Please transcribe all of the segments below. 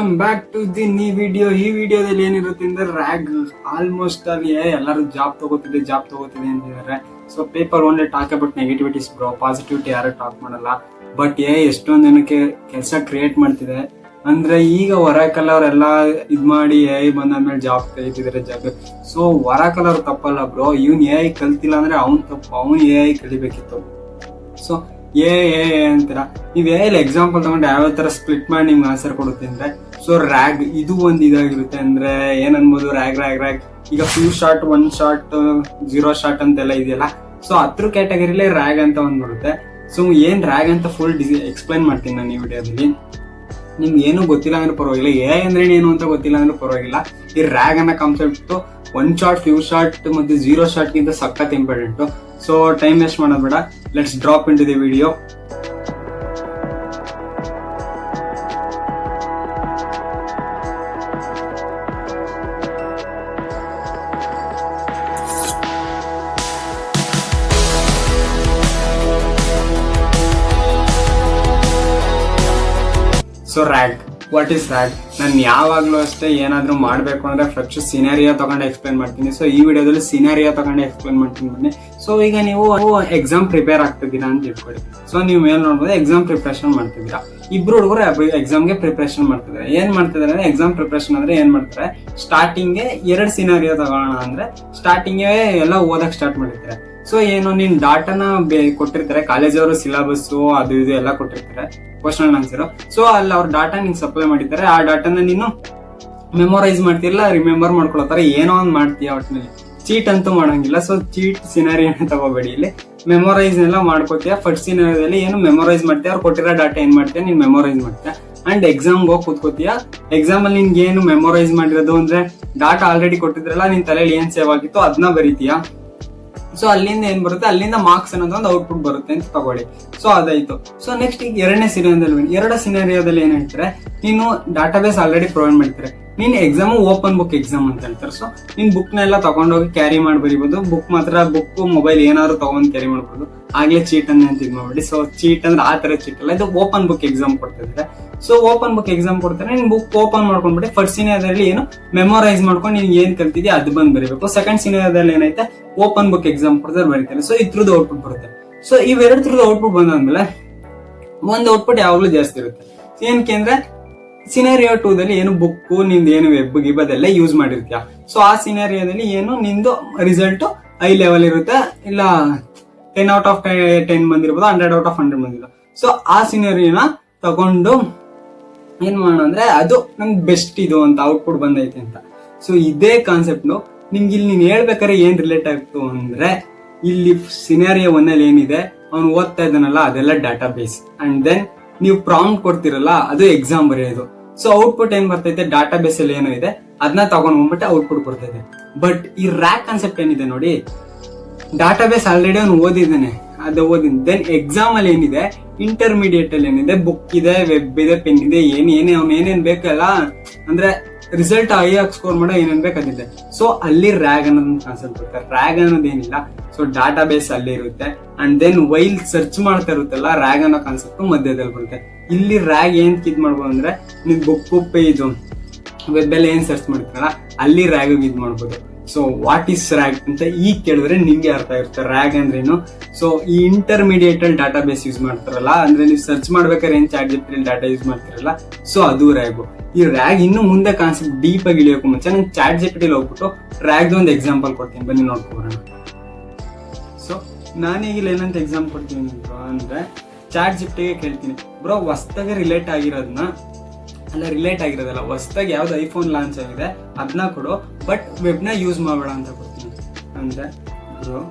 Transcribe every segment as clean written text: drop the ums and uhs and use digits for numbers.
Welcome back to the new video. ಈ ವಿಡಿಯೋದಲ್ಲಿ ಏನಿರುತ್ತೆ ಅಂದ್ರೆ ರ್ಯಾಗ್ ಆಲ್ಮೋಸ್ಟ್ ಅಲ್ಲಿ ಎಲ್ಲರೂ ಜಾಬ್ ತಗೋತಿದೆ ಅಂತಿದ್ದಾರೆ. So paper only talk about negativities bro, positivity ಯಾರು ಟಾಕ್ ಮಾಡಲ್ಲ. ಬಟ್ ಎಷ್ಟೊಂದು ಜನಕ್ಕೆ ಕೆಲಸ ಕ್ರಿಯೇಟ್ ಮಾಡ್ತಿದೆ. ಅಂದ್ರೆ ಈಗ ವರಾಕಲ್ ಅವರೆಲ್ಲ ಇದ್ ಮಾಡಿ ಎಐ ಬಂದಾದ್ಮೇಲೆ ಜಾಬ್ ತೆಗಿತಿದ್ದಾರೆ ಜಾಗ. ಸೊ ವರಾಕಲ್ ಅವ್ರು ತಪ್ಪಲ್ಲ ಬ್ರೋ, ಇವ್ನ್ ಎಐ ಕಲ್ತಿಲ್ಲ ಅಂದ್ರೆ ಅವ್ನ್ ತಪ್ಪು, ಅವ್ನ್ ಎಐ ಕಲಿಬೇಕಿತ್ತು. ಸೊ ಎ ಅಂತೀರ ನೀವ್ ಎಲ್ಲಿ ಎಕ್ಸಾಂಪಲ್ ತಗೊಂಡು ಯಾವ ತರ ಸ್ಪ್ಲಿಟ್ ಮಾಡಿ ನಿಮ್ಗೆ ಆನ್ಸರ್ ಕೊಡುತ್ತೆ ಅಂದ್ರೆ, ಸೊ ರ್ಯಾಗ್ ಇದು ಒಂದು ಇದಾಗಿರುತ್ತೆ. ಅಂದ್ರೆ ಏನ್ ಅನ್ಬೋದು, ರ್ಯಾಗ್ ಈಗ ಫ್ಯೂ ಶಾರ್ಟ್, 1 ಶಾರ್ಟ್, 0 ಶಾರ್ಟ್ ಅಂತೆಲ್ಲ ಇದೆಯಲ್ಲ. ಸೊ ಅದ್ರ ಕ್ಯಾಟಗರಿಲೇ ರ್ಯಾಗ್ ಅಂತ ಒಂದ್ ಬರುತ್ತೆ. ಸೊ ಏನ್ ರ್ಯಾಗ್ ಅಂತ ಫುಲ್ ಎಕ್ಸ್ಪ್ಲೈನ್ ಮಾಡ್ತೀನಿ ನಾನು ಈ ವಿಡಿಯೋದಲ್ಲಿ. ನಿಮ್ಗೆ ಏನು ಗೊತ್ತಿಲ್ಲ ಅಂದ್ರೆ ಪರವಾಗಿಲ್ಲ, ಎ ಅಂದ್ರೆ ಏನು ಅಂತ ಗೊತ್ತಿಲ್ಲ ಅಂದ್ರೆ ಪರವಾಗಿಲ್ಲ. ಈ ರ್ಯಾಗ್ ಅನ್ನೋ ಕಾನ್ಸೆಪ್ಟ್ 1 ಶಾರ್ಟ್, ಫ್ಯೂ ಶಾರ್ಟ್ ಮತ್ತೆ 0 ಶಾರ್ಟ್ ಗಿಂತ ಸಖತ್ ಇಂಪಾರ್ಟೆಂಟ್. ಸೊ ಟೈಮ್ ವೇಸ್ಟ್ ಮಾಡೋದು ಬೇಡ, let's drop into the video. So RAG, what is RAG? ನಾನು ಯಾವಾಗ್ಲೂ ಅಷ್ಟೇ ಏನಾದ್ರೂ ಮಾಡ್ಬೇಕು ಅಂದ್ರೆ ಫಸ್ಟ್ ಸಿನಾರಿಯೋ ತಗೊಂಡು ಎಕ್ಸ್ಪ್ಲೇನ್ ಮಾಡ್ತೀನಿ. ಸೊ ಈ ವಿಡಿಯೋದಲ್ಲಿ ಸಿನಾರಿಯೋ ತಗೊಂಡು ಎಕ್ಸ್ಪ್ಲೇನ್ ಮಾಡ್ತೀನಿ ಬನ್ನಿ. ಸೊ ಈಗ ನೀವು ಎಕ್ಸಾಮ್ ಪ್ರಿಪೇರ್ ಆಗ್ತಿದ್ದೀರಾ ಅಂತ ಇಟ್ಕೊಳ್ಳಿ. ಸೊ ನೀವು ಏನ್ ನೋಡ್ಬೋದು, ಎಕ್ಸಾಮ್ ಪ್ರಿಪರೇಷನ್ ಮಾಡ್ತಿದ್ದೀರಾ. ಇಬ್ರು ಹುಡುಗರು ಎಕ್ಸಾಮ್ಗೆ ಪ್ರಿಪರೇಷನ್ ಮಾಡ್ತಿದ್ದಾರೆ. ಏನ್ ಮಾಡ್ತಿದ್ದಾರೆ ಅಂದ್ರೆ, ಎಕ್ಸಾಮ್ ಪ್ರಿಪರೇಷನ್ ಅಂದ್ರೆ ಏನ್ ಮಾಡ್ತಾರೆ, ಸ್ಟಾರ್ಟಿಂಗ್ಗೆ 2 ಸಿನಾರಿಯೋ ತಗೋಣ ಅಂದ್ರೆ ಸ್ಟಾರ್ಟಿಂಗ್ಗೆ ಎಲ್ಲ ಓದಕ್ ಸ್ಟಾರ್ಟ್ ಮಾಡಿರ್ತಾರೆ. ಸೊ ಏನು, ನೀನ್ ಡಾಟಾನ ಕೊಟ್ಟಿರ್ತಾರೆ, ಕಾಲೇಜವರು ಸಿಲೆಬಸ್ ಅದು ಇದು ಎಲ್ಲ ಕೊಟ್ಟಿರ್ತಾರೆ, ಕ್ವಶನ್ ಆನ್ಸರ್. ಸೊ ಅಲ್ಲಿ ಅವ್ರ ಡಾಟಾ ನಿಂಗೆ ಸಪ್ಲೈ ಮಾಡಿರ್ತಾರೆ. ಆ ಡಾಟಾನ ನೀನು ಮೆಮೊರೈಸ್ ಮಾಡ್ತಿರಲ್ಲ, ರಿಮೆಂಬರ್ ಮಾಡ್ಕೊಳತ್ತಾರೆ, ಏನೋ ಒಂದ್ ಮಾಡ್ತೀಯ. ಒಟ್ಟಿನಲ್ಲಿ ಚೀಟ್ ಅಂತೂ ಮಾಡಂಗಿಲ್ಲ. ಸೊ ಚೀಟ್ ಸಿನಾರಿಯೋ ತಗೋಬೇಡಿ, ಇಲ್ಲಿ ಮೆಮೊರೈಸ್ ಎಲ್ಲ ಮಾಡ್ಕೋತೀಯ. ಫಸ್ಟ್ ಸಿನಾರಿಯೋದಲ್ಲಿ ಏನು ಮೆಮೊರೈಸ್ ಮಾಡ್ತೀಯ, ಅವ್ರು ಕೊಟ್ಟಿರೋ ಡಾಟಾ ಏನ್ ಮಾಡ್ತೀಯ, ನೀನ್ ಮೆಮೊರೈಸ್ ಮಾಡ್ತೀಯ. ಅಂಡ್ ಎಕ್ಸಾಮ್ ಹೋಗಿ ಕೂತ್ಕೋತೀಯ. ಎಕ್ಸಾಮ್ ಅಲ್ಲಿ ನಿನ್ಗೆ ಏನು ಮೆಮೊರೈಸ್ ಮಾಡಿರೋದು ಅಂದ್ರೆ, ಡಾಟಾ ಆಲ್ರೆಡಿ ಕೊಟ್ಟಿದ್ರಲ್ಲ, ನಿನ್ ತಲೆಯಲ್ಲಿ ಏನ್ ಸೇವ್ ಆಗಿತ್ತು ಅದನ್ನ ಬರೀತೀಯ. ಸೊ ಅಲ್ಲಿಂದ ಏನ್ ಬರುತ್ತೆ, ಅಲ್ಲಿಂದ ಮಾರ್ಕ್ಸ್ ಅನ್ನೋದು ಒಂದು ಔಟ್ಪುಟ್ ಬರುತ್ತೆ ಅಂತ ತಗೊಳ್ಳಿ. ಸೊ ಅದಾಯ್ತು. ಸೊ ನೆಕ್ಸ್ಟ್ ಈಗ 2ನೇ ಸಿನಾರಿಯೋದಲ್ಲಿ, 2 ಸಿನಾರಿಯೋದಲ್ಲಿ ಏನ್ ಹೇಳ್ತಾರೆ, ನೀನು ಡಾಟಾಬೇಸ್ ಆಲ್ರೆಡಿ ಪ್ರೊವೈಡ್ ಮಾಡ್ತಾರೆ. ನೀನ್ ಎಕ್ಸಾಮ್ ಓಪನ್ ಬುಕ್ ಎಕ್ಸಾಮ್ ಅಂತ ಹೇಳ್ತಾರೆ. ಸೊ ನೀನ್ ಬುಕ್ ನೆಲ್ಲ ತಗೊಂಡೋಗಿ ಕ್ಯಾರಿ ಮಾಡಿ ಬರೀಬಹುದು. ಬುಕ್ ಮೊಬೈಲ್ ಏನಾದ್ರು ತಗೊಂಡ್ ಕ್ಯಾರಿ ಮಾಡ್ಬೋದು. ಆಗ್ಲೇ ಚೀಟ್ ಅಂತ ಇದ್ ಮಾಡ್ಬೇಡಿ. ಸೊ ಚೀಟ್ ಅಂದ್ರೆ ಆ ತರ ಚೀಟ್ ಅಲ್ಲ, ಇದು ಓಪನ್ ಬುಕ್ ಎಕ್ಸಾಮ್ ಕೊಡ್ತಿದ್ರೆ. ಸೊ ಓಪನ್ ಬುಕ್ ಎಕ್ಸಾಮ್ ಕೊಡ್ತಾರೆ, ನೀನ್ ಬುಕ್ ಓಪನ್ ಮಾಡ್ಕೊಂಡ್ಬಿಟ್ಟು ಫಸ್ಟ್ ಸಿನಾರಿಯೋದಲ್ಲಿ ಏನು ಮೆಮೊರೈಸ್ ಮಾಡ್ಕೊಂಡು ನೀನ್ ಏನ್ ಕಲ್ತಿದ್ಯಾ ಅದು ಬಂದ್ ಬರೀಬೇಕು. ಸೆಕೆಂಡ್ ಸಿನಾರಿಯೋದಲ್ಲಿ ಏನೈತೆ, ಓಪನ್ ಬುಕ್ ಎಕ್ಸಾಮ್ ಕೊಡ್ತಾರೆ, ಬರೀತಾರೆ. ಸೊ ಇದ್ರದ್ದು ಔಟ್ಪುಟ್ ಬರುತ್ತೆ. ಸೊ ಇವೆರಡು ತರದ ಔಟ್ಪುಟ್ ಬಂದಾದ್ಮೇಲೆ ಒಂದು ಔಟ್ಪುಟ್ ಯಾವಾಗ್ಲೂ ಜಾಸ್ತಿ ಇರುತ್ತೆ. ಏನಕ್ಕೆ ಅಂದ್ರೆ, ಸಿನಾರಿಯೋ 2ದಲ್ಲಿ ಏನು ಬುಕ್ ನಿಂದ ಏನು ವೆಬ್ ಗಿಬ್ ಅದೆಲ್ಲ ಯೂಸ್ ಮಾಡಿರ್ತೀಯ. ಸೊ ಆ ಸಿನಾರಿಯೋದಲ್ಲಿ ಏನು ನಿಂದು ರಿಸಲ್ಟ್ ಹೈ ಲೆವೆಲ್ ಇರುತ್ತೆ, ಇಲ್ಲ 10 ಔಟ್ ಆಫ್ 10 ಬಂದಿರ್ಬೋದು, 100 ಔಟ್ ಆಫ್ 100 ಬಂದಿರ್ಬೋದು. ಸೊ ಆ ಸಿನಾರಿಯೋನ ತಗೊಂಡು ಏನ್ ಮಾಡೋಣ ಅಂದ್ರೆ, ಅದು ನಂಗೆ ಬೆಸ್ಟ್ ಇದು ಅಂತ ಔಟ್ಪುಟ್ ಬಂದೈತೆ ಅಂತ. ಸೊ ಇದೇ ಕಾನ್ಸೆಪ್ಟ್ ನಿಮ್ಗೆ ಇಲ್ಲಿ ನೀನ್ ಹೇಳ್ಬೇಕಾದ್ರೆ ಏನ್ ರಿಲೇಟ್ ಆಗ್ತು ಅಂದ್ರೆ, ಇಲ್ಲಿ ಸಿನಾರಿಯೋ 1 ಏನಿದೆ, ಅವ್ನು ಓದ್ತಾ ಇದ್ದಾನಲ್ಲ ಅದೆಲ್ಲ ಡಾಟಾ ಬೇಸ್. ಅಂಡ್ ದೆನ್ ನೀವು ಪ್ರಾಂಪ್ಟ್ ಕೊಡ್ತಿರಲ್ಲ, ಅದು ಎಕ್ಸಾಮ್ ಬರೆಯೋದು. ಸೊ ಔಟ್ಪುಟ್ ಏನ್ ಬರ್ತೈತೆ, ಡಾಟಾ ಬೇಸ್ ಅಲ್ಲಿ ಏನೋ ಇದೆ ಅದನ್ನ ತಗೊಂಡ್ ಬಂದ್ಬಿಟ್ಟು ಔಟ್ಪುಟ್ ಕೊಡ್ತೈತೆ. ಬಟ್ ಈ ರ್ಯಾಗ್ ಕಾನ್ಸೆಪ್ಟ್ ಏನಿದೆ ನೋಡಿ, ಡಾಟಾ ಬೇಸ್ ಆಲ್ರೆಡಿ ಅವ್ನು ಓದಿದ್ದಾನೆ, ಅದು ಓದಿನ. ದೆನ್ ಎಕ್ಸಾಮ್ ಅಲ್ಲಿ ಏನಿದೆ, ಇಂಟರ್ಮೀಡಿಯೇಟ್ ಅಲ್ಲಿ ಏನಿದೆ, ಬುಕ್ ಇದೆ, ವೆಬ್ ಇದೆ, ಪೆನ್ ಇದೆ, ಏನೇ ಅವ್ನು ಏನೇನ್ ಬೇಕಲ್ಲ, ಅಂದ್ರೆ ರಿಸಲ್ಟ್ ಹೈ ಆಗಿ ಸ್ಕೋರ್ ಮಾಡೋ ಏನೇನ್ ಬೇಕಾದಿದೆ. ಸೊ ಅಲ್ಲಿ ರ್ಯಾಗ್ ಅನ್ನೋದನ್ನ ಕಾನ್ಸೆಪ್ಟ್ ಬರುತ್ತೆ. ರ್ಯಾಗ್ ಅನ್ನೋದೇನಿಲ್ಲ, ಸೊ ಡಾಟಾ ಬೇಸ್ ಅಲ್ಲಿ ಇರುತ್ತೆ. ಅಂಡ್ ದೆನ್ ವೈಲ್ ಸರ್ಚ್ ಮಾಡ್ತಾ ಇರುತ್ತಲ್ಲ, ರ್ಯಾಗ್ ಅನ್ನೋ ಕಾನ್ಸೆಪ್ಟ್ ಮಧ್ಯದಲ್ಲಿ ಬರುತ್ತೆ. ಇಲ್ಲಿ ರ್ಯಾಗ್ ಏನ್ ಇದ್ ಮಾಡ್ಬೋದು ಅಂದ್ರೆ, ನೀವು ಬುಕ್ ಪೇಜ್ ವೆಬ್ ಅಲ್ಲಿ ಏನ್ ಸರ್ಚ್ ಮಾಡ್ತೀರಲ್ಲ, ಅಲ್ಲಿ ರ್ಯಾಗ್ ಇದ್ ಮಾಡ್ಬೋದು. ಸೊ ವಾಟ್ ಈಸ್ ರ್ಯಾಗ್ ಅಂತ ಈಗ ಕೇಳಿದ್ರೆ ನಿಮ್ಗೆ ಅರ್ಥ ಇರುತ್ತೆ ರ್ಯಾಗ್ ಅಂದ್ರೇನು. ಸೊ ಈ ಇಂಟರ್ಮೀಡಿಯೇಟ್ ಅಲ್ಲಿ ಡಾಟಾ ಬೇಸ್ ಯೂಸ್ ಮಾಡ್ತಾರಲ್ಲ, ಅಂದ್ರೆ ನೀವು ಸರ್ಚ್ ಮಾಡ್ಬೇಕಾದ್ರೆ ಏನ್ ChatGPT ಡಾಟಾ ಯೂಸ್ ಮಾಡ್ತಿರಲ್ಲ, ಸೊ ಅದು ರ್ಯಾಗು. ಈ ರ್ಯಾಗ್ ಇನ್ನು ಮುಂದೆ ಕಾನ್ಸೆಪ್ಟ್ ಡೀಪ್ ಆಗಿ ಇಳಿಯೋಕೆ ಮುಂಚೆ ನಾನು ChatGPT ಹೋಗ್ಬಿಟ್ಟು ರ್ಯಾಗ್ ಒಂದು ಎಕ್ಸಾಂಪಲ್ ಕೊಡ್ತೀನಿ, ಬನ್ನಿ ನೋಡ್ಕೊಬೋಣ. ಸೊ ನಾನೀಗ ಇಲ್ಲಿ ಏನಂತ ಎಕ್ಸಾಮ್ ಕೊಡ್ತೀನಿ ಅಂದ್ರೆ, ChatGPT ಕೇಳ್ತೀನಿ, ಬ್ರೋ ಹೊಸ್ದಾಗಿ ರಿಲೇಟ್ ಆಗಿರೋದನ್ನ, ರಿಲೇಟ್ ಆಗಿರೋದಲ್ಲ, ಹೊಸ್ದಾಗಿ ಯಾವ್ದು ಐಫೋನ್ ಲಾಂಚ್ ಆಗಿದೆ ಅದನ್ನ ಕೊಡು, ಬಟ್ ವೆಬ್ ನ ಯೂಸ್ ಮಾಡಬೇಡ ಅಂತ ಕೊಡ್ತೀನಿ. ಅಂದ್ರೆ bro